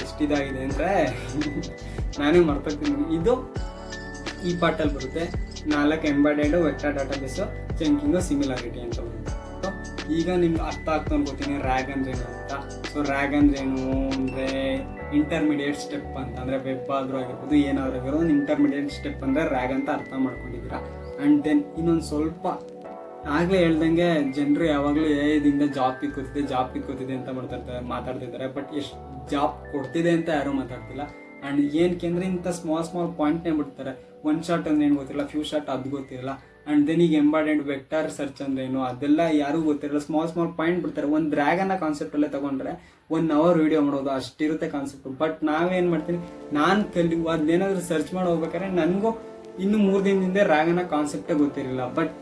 ಎಷ್ಟಿದಾಗಿದೆ ಅಂದರೆ ನಾನೇ ಮರ್ತೋಗ್ತೀನಿ. ಇದು ಈ ಪಾರ್ಟಲ್ಲಿ ಬರುತ್ತೆ. 4 ಎಂಬೆಡೆಡ್, ವೆಕ್ಟರ್ ಡಾಟಾ ಬೇಸು, ಚಂಕಿಂಗು, ಸಿಮಿಲಾರಿಟಿ ಅಂತ ಬರುತ್ತೆ. ಸೊ ಈಗ ನಿಮ್ಗೆ ಅರ್ಥ ಆಗ್ತಾ ಅನ್ಕೋತೀನಿ ರ್ಯಾಗ್ ಅಂದ್ರೇನು ಅಂತ. ಸೊ ರ್ಯಾಗ್ ಅಂದ್ರೇನು ಅಂದರೆ ಇಂಟರ್ಮಿಡಿಯೇಟ್ ಸ್ಟೆಪ್ ಅಂತ. ಅಂದರೆ ವೆಬ್ ಆದರೂ ಆಗಿರ್ಬೋದು, ಏನಾದರೂ ಆಗಿರೋದು ಒಂದು ಇಂಟರ್ಮಿಡಿಯೇಟ್ ಸ್ಟೆಪ್ ಅಂದರೆ ರ್ಯಾಗ್ ಅಂತ ಅರ್ಥ ಮಾಡ್ಕೊಂಡಿದ್ದೀರಾ. ಆ್ಯಂಡ್ ದೆನ್ ಇನ್ನೊಂದು ಸ್ವಲ್ಪ ಆಗ್ಲೇ ಹೇಳ್ದಂಗೆ ಜನರು ಯಾವಾಗಲೂ ದಿಂದ ಜಾಬ್ ಕಿತ್ಕೋತಿದೆ ಅಂತ ಮಾತಾಡ್ತಿದ್ದಾರೆ. ಬಟ್ ಎಷ್ಟು ಜಾಬ್ ಕೊಡ್ತಿದೆ ಅಂತ ಯಾರು ಮಾತಾಡ್ತಿಲ್ಲ. ಆ್ಯಂಡ್ ಏನಕ್ಕೆ ಅಂದರೆ ಇಂಥ ಸ್ಮಾಲ್ ಪಾಯಿಂಟ್ನೇ ಬಿಡ್ತಾರೆ. ಒನ್ ಶಾಟ್ ಅಂದ್ರೆ ಏನು ಗೊತ್ತಿಲ್ಲ, ಫ್ಯೂ ಶಾಟ್ ಅದು ಗೊತ್ತಿರಲ್ಲ. ಆ್ಯಂಡ್ ದೆನ್ ಈಗ ಎಂಬಾಡೆಂಟ್ ವೆಕ್ಟರ್ ಸರ್ಚ್ ಅಂದ್ರೆ ಏನು ಅದೆಲ್ಲ ಯಾರೂ ಗೊತ್ತಿರಲ್ಲ. ಸ್ಮಾಲ್ ಪಾಯಿಂಟ್ ಬಿಡ್ತಾರೆ. ಒಂದು ಡ್ರ್ಯಾಗನ್ನ ಕಾನ್ಸೆಪ್ಟಲ್ಲೇ ತೊಗೊಂಡ್ರೆ 1 hour ವಿಡಿಯೋ ಮಾಡೋದು ಅಷ್ಟಿರುತ್ತೆ ಕಾನ್ಸೆಪ್ಟು. ಬಟ್ ನಾವೇನು ಮಾಡ್ತೀನಿ, ನಾನು ಅದೇನಾದರೂ ಸರ್ಚ್ ಮಾಡಿ ಹೋಗ್ಬೇಕಾದ್ರೆ ನನಗೂ ಇನ್ನೂ 3 ದಿನದಿಂದ ರ್ಯಾಗನ್ನ ಕಾನ್ಸೆಪ್ಟೇ ಗೊತ್ತಿರಲಿಲ್ಲ. ಬಟ್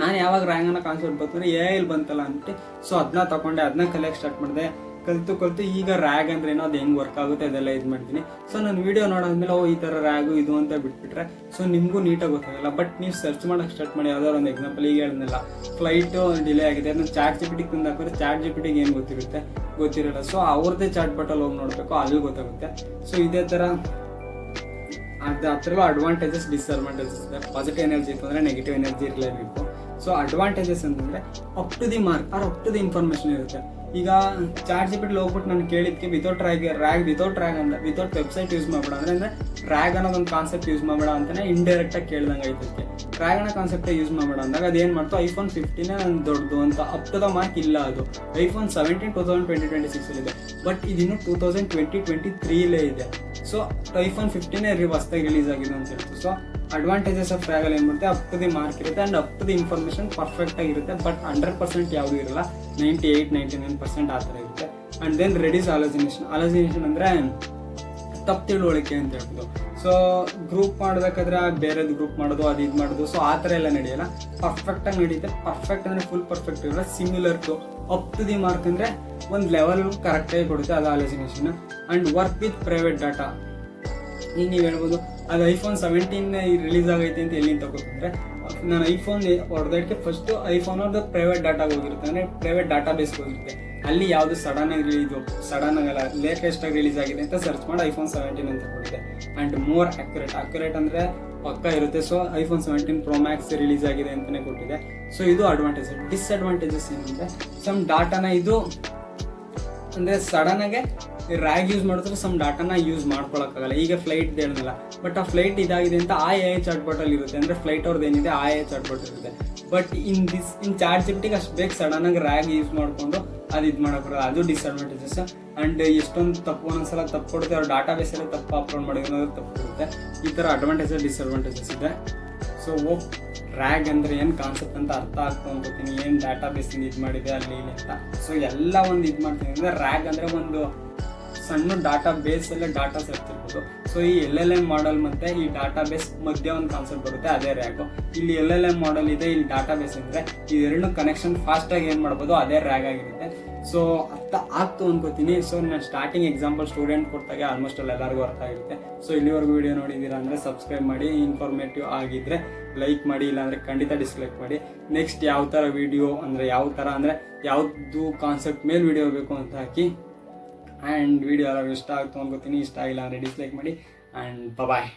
ನಾನು ಯಾವಾಗ ರ್ಯಾಂಗನ್ನ ಕಾನ್ಸೆಪ್ಟ್ ಬಂತಂದ್ರೆ ಇಲ್ಲಿ ಬಂತಲ್ಲ ಅಂದ್ಬಿಟ್ಟು ಸೊ ಅದನ್ನ ತಗೊಂಡೆ, ಅದನ್ನ ಕಲಿಯಕ್ಕೆ ಸ್ಟಾರ್ಟ್ ಮಾಡಿದೆ. ಕಲಿತು ಈಗ ರ್ಯಾಗ್ ಅಂದ್ರೆ ಏನೋ ಅದು ಹೆಂಗೆ ವರ್ಕ್ ಆಗುತ್ತೆ ಅದೆಲ್ಲ ಇದು ಮಾಡ್ತೀನಿ. ಸೊ ನಾನು ವಿಡಿಯೋ ನೋಡೋದ್ಮೇಲೆ ಈ ಥರ ರ್ಯಾಗು ಇದು ಅಂತ ಬಿಟ್ಬಿಟ್ರೆ ಸೊ ನಿಮಗೂ ನೀಟಾಗಿ ಗೊತ್ತಾಗಲ್ಲ. ಬಟ್ ನೀವು ಸರ್ಚ್ ಮಾಡೋಕ್ಕೆ ಸ್ಟಾರ್ಟ್ ಮಾಡಿ. ಯಾವ್ದಾದ್ರು ಒಂದು ಎಕ್ಸಾಂಪಲ್ ಈಗ ಹೇಳಿದ್ನಲ್ಲ, ಫ್ಲೈಟು ಡಿಲೇ ಆಗಿದೆ, ಅದನ್ನ ChatGPT ತಂದು ಹಾಕಿದ್ರೆ ChatGPT ಏನು ಗೊತ್ತಿರಲ್ಲ. ಸೊ ಅವ್ರದ್ದೇ ಚಾಟ್ ಬಾಟಲ್ಲಿ ಹೋಗಿ ನೋಡಬೇಕು, ಅಲ್ಲಿ ಗೊತ್ತಾಗುತ್ತೆ. ಸೊ ಇದೇ ಥರ ಅದರಲ್ಲೂ ಅಡ್ವಾಂಟೇಜಸ್ ಡಿಸ್ಅಡ್ವಾಂಟೇಜಸ್ ಇದೆ. ಪಾಸಿಟಿವ್ ಎನರ್ಜಿ ಇತ್ತು ಅಂದರೆ ನೆಗೆಟಿವ್ ಎನರ್ಜಿ ಇರಲೇಬೇಕು. ಸೊ ಅಡ್ವಾಂಟೇಜಸ್ ಅಂತಂದರೆ up to the mark or up to the information ಇರುತ್ತೆ. ಈಗ ChatGPT ಹೋಗ್ಬಿಟ್ಟು ನಾನು ಕೇಳಿದ್ಕೆ ವಿತೌಟ್ ವೆಬ್ಸೈಟ್ ಯೂಸ್ ಮಾಡಬೇಡ ಅಂದರೆ ರ್ಯಾಗ್ ಅನ್ನೋದೊಂದು ಕಾನ್ಸೆಪ್ಟ್ ಯೂಸ್ ಮಾಡಬೇಡ ಅಂತಾನೆ ಇಂಡೈರೆಕ್ಟಾಗಿ ಕೇಳ್ದಂಗೆ ಐತಕ್ಕೆ. ರ್ಯಾಗ್ ಅನ್ನೋ ಕಾನ್ಸೆಪ್ಟೇ ಯೂಸ್ ಮಾಡಬೇಡ ಅಂದಾಗ ಅದೇನು ಮಾಡ್ತು, iPhone 15 ದೊಡ್ಡದು ಅಂತ ಅಪ್ ಟು ದ ಮಾರ್ಕ್ ಇಲ್ಲ. ಅದು iPhone 17 2026 ಇದೆ. ಬಟ್ ಇದಿನ್ನು 2023 ಇದೆ. ಸೊ iPhone 15 ಹೊಸದಾಗಿ ರಿಲೀಸ್ ಆಗಿದೆ ಅಂತ ಹೇಳ್ತು. ಸೊ ಅಡ್ವಾಂಟೇಜಸ್ ಆಫ್ ರ್ಯಾಗಲ್ಲಿ ಏನು ಮಾಡುತ್ತೆ, ಅಪ್ ಟು ದಿ ಮಾರ್ಕ್ ಇರುತ್ತೆ and up to the information perfect ಆಗಿರುತ್ತೆ. ಬಟ್ 100% ಯಾವುದೂ ಇರಲ್ಲ, 98-99% ಆ ಥರ ಇರುತ್ತೆ. ಆ್ಯಂಡ್ ದೆನ್ ರೆಡ್ಯೂಸ್ ಅಲಜಿನೇಷನ್ ಅಂದರೆ ತಪ್ಪು ತಿಳುವಳಿಕೆ ಅಂತ ಹೇಳ್ಬೋದು. ಸೊ ಗ್ರೂಪ್ ಮಾಡಬೇಕಾದ್ರೆ ಬೇರೆದು ಗ್ರೂಪ್ ಮಾಡೋದು, ಅದು ಇದು ಮಾಡೋದು, ಸೊ ಆ ಥರ ಎಲ್ಲ ನಡೆಯಲ್ಲ. ಪರ್ಫೆಕ್ಟಾಗಿ ನಡೆಯುತ್ತೆ. ಪರ್ಫೆಕ್ಟ್ ಅಂದರೆ ಫುಲ್ ಪರ್ಫೆಕ್ಟ್ ಇರಲ್ಲ, similar to. Up to the mark ಅಂದರೆ ಒಂದು ಲೆವೆಲ್ ಕರೆಕ್ಟಾಗಿ ಕೊಡುತ್ತೆ, ಅದು hallucination. And work with private data. ಈಗ ನೀವು ಹೇಳ್ಬೋದು ಅದು iPhone 17 ರಿಲೀಸ್ ಆಗೈತೆ ಅಂತ ಎಲ್ಲಿಂದ ತಗೋತಂದ್ರೆ, ನಾನು ಐಫೋನ್ ಹೊಡೆದಕ್ಕೆ ಫಸ್ಟು ಐಫೋನ್ ಅವ್ರದ್ದು ಪ್ರೈವೇಟ್ ಡಾಟಾಗೆ ಹೋಗಿರುತ್ತೆ, ಅಂದರೆ ಪ್ರೈವೇಟ್ ಡಾಟಾ ಬೇಸ್ಗೆ ಹೋಗಿರುತ್ತೆ. ಅಲ್ಲಿ ಯಾವುದು ಸಡನ್ ಆಗಲ್ಲ, ಲೇಟೆಸ್ಟ್ ಆಗಿ ರಿಲೀಸ್ ಆಗಿದೆ ಅಂತ ಸರ್ಚ್ ಮಾಡಿ iPhone 17 ಅಂತ ಕೊಟ್ಟಿದೆ. ಆ್ಯಂಡ್ ಮೋರ್ ಅಕ್ಯುರೇಟ್ ಅಂದರೆ ಪಕ್ಕ ಇರುತ್ತೆ. So iPhone 17 Pro Max release ಆಗಿದೆ ಅಂತಲೇ ಕೊಟ್ಟಿದೆ. ಸೊ ಇದು ಅಡ್ವಾಂಟೇಜ್. ಡಿಸ್ಅಡ್ವಾಂಟೇಜಸ್ ಏನಂದರೆ ಸಮ್ ಡಾಟಾನ ಇದು ಅಂದರೆ ಸಡನ್ನಾಗೆ ರ್ಯಾಗ್ ಯೂಸ್ ಮಾಡಿದ್ರೆ ಸಮ್ ಡಾಟಾನ ಯೂಸ್ ಮಾಡ್ಕೊಳಕ್ಕಾಗಲ್ಲ. ಈಗ ಫ್ಲೈಟ್ ಹೇಳಿದ್ನಲ್ಲ, ಬಟ್ ಆ ಫ್ಲೈಟ್ ಇದಾಗಿದೆ ಅಂತ ಆ AI ಚಾಟ್ ಬಾಟಲ್ಲಿ ಇರುತ್ತೆ, ಅಂದರೆ ಫ್ಲೈಟ್ ಅವ್ರದ್ದು ಏನಿದೆ ಆ AI ಚಾಟ್ ಬಾಟ್ ಇರುತ್ತೆ. ಬಟ್ ಇನ್ ChatGPT ಅಷ್ಟು ಬೇಗ ಸಡನ್ನಾಗಿ ರ್ಯಾಗ್ ಯೂಸ್ ಮಾಡಿಕೊಂಡು ಅದು ಇದು ಮಾಡೋಕ್ಕಾಗಲ್ಲ. ಅದು ಡಿಸ್ಅಡ್ವಾಂಟೇಜಸ್. ಆ್ಯಂಡ್ ಎಷ್ಟೊಂದು ಒಂದೊಂದ್ಸಲ ತಪ್ಪು ಕೊಡುತ್ತೆ, ಅವ್ರ ಡಾಟಾ ಬೇಸಲ್ಲಿ ತಪ್ಪು ಅಪ್ಲೋಡ್ ಮಾಡಿರೋದು ತಪ್ಪು ಕೊಡುತ್ತೆ. ಈ ಥರ ಡಿಸ್ಅಡ್ವಾಂಟೇಜಸ್ ಇದೆ. ಸೊ ರ್ಯಾಗ್ ಅಂದರೆ ಏನು ಕಾನ್ಸೆಪ್ಟ್ ಅಂತ ಅರ್ಥ ಆಗ್ತಾ ಅನ್ಕೋತೀನಿ, ಏನು ಡಾಟಾ ಬೇಸಿಂದ ಇದು ಮಾಡಿದೆ ಅಲ್ಲಿ ಇಲ್ಲಿ ಅಂತ. ಸೊ ಎಲ್ಲ ಒಂದು ಇದು ಮಾಡ್ತೀನಿ ಅಂದರೆ ರ್ಯಾಗ್ ಅಂದರೆ ಒಂದು ಸಣ್ಣ ಡಾಟಾ ಬೇಸಲ್ಲೇ ಡಾಟಾ ಸರ್ಚ್ ಇರ್ಬೋದು. ಸೊ ಈ LLM ಮಾಡಲ್ ಮತ್ತು ಈ ಡಾಟಾ ಬೇಸ್ ಮಧ್ಯೆ ಒಂದು ಕಾನ್ಸೆಪ್ಟ್ ಬರುತ್ತೆ, ಅದೇ ರ್ಯಾಗು. ಇಲ್ಲಿ LLM ಮಾಡಲ್ ಇದೆ, ಇಲ್ಲಿ ಡಾಟಾ ಬೇಸ್ ಅಂದರೆ ಇದೆರಡು ಕನೆಕ್ಷನ್ ಫಾಸ್ಟಾಗಿ ಏನು ಮಾಡ್ಬೋದು, ಅದೇ ರ್ಯಾಗ್ ಆಗಿರುತ್ತೆ. ಸೊ ಅರ್ಥ ಆಗ್ತು ಅನ್ಕೋತೀನಿ. ಸೊ ನಾನು ಸ್ಟಾರ್ಟಿಂಗ್ ಎಕ್ಸಾಂಪಲ್ ಸ್ಟೂಡೆಂಟ್ ಕೊಟ್ಟಾಗ ಆಲ್ಮೋಸ್ಟ್ ಎಲ್ಲರಿಗೂ ಅರ್ಥ ಆಗುತ್ತೆ. ಸೊ ಇಲ್ಲಿವರೆಗೂ ವಿಡಿಯೋ ನೋಡಿದ್ದೀರಾ ಅಂದರೆ ಸಬ್ಸ್ಕ್ರೈಬ್ ಮಾಡಿ, ಇನ್ಫಾರ್ಮೇಟಿವ್ ಆಗಿದ್ದರೆ ಲೈಕ್ ಮಾಡಿ, ಇಲ್ಲಾಂದರೆ ಖಂಡಿತ ಡಿಸ್ಲೈಕ್ ಮಾಡಿ. ನೆಕ್ಸ್ಟ್ ಯಾವ ಥರ ವಿಡಿಯೋ ಅಂದರೆ ಯಾವುದು ಕಾನ್ಸೆಪ್ಟ್ ಮೇಲೆ ವಿಡಿಯೋ ಬೇಕು ಅಂತ ಹಾಕಿ. ಆ್ಯಂಡ್ ವಿಡಿಯೋ ಎಲ್ಲರೂ ಇಷ್ಟ ಆಗ್ತು ಅನ್ಕೋತೀನಿ. ಇಷ್ಟ ಆಗಿಲ್ಲ ಅಂದರೆ ಡಿಸ್ಲೈಕ್ ಮಾಡಿ. ಆ್ಯಂಡ್ ಬಾಯ್.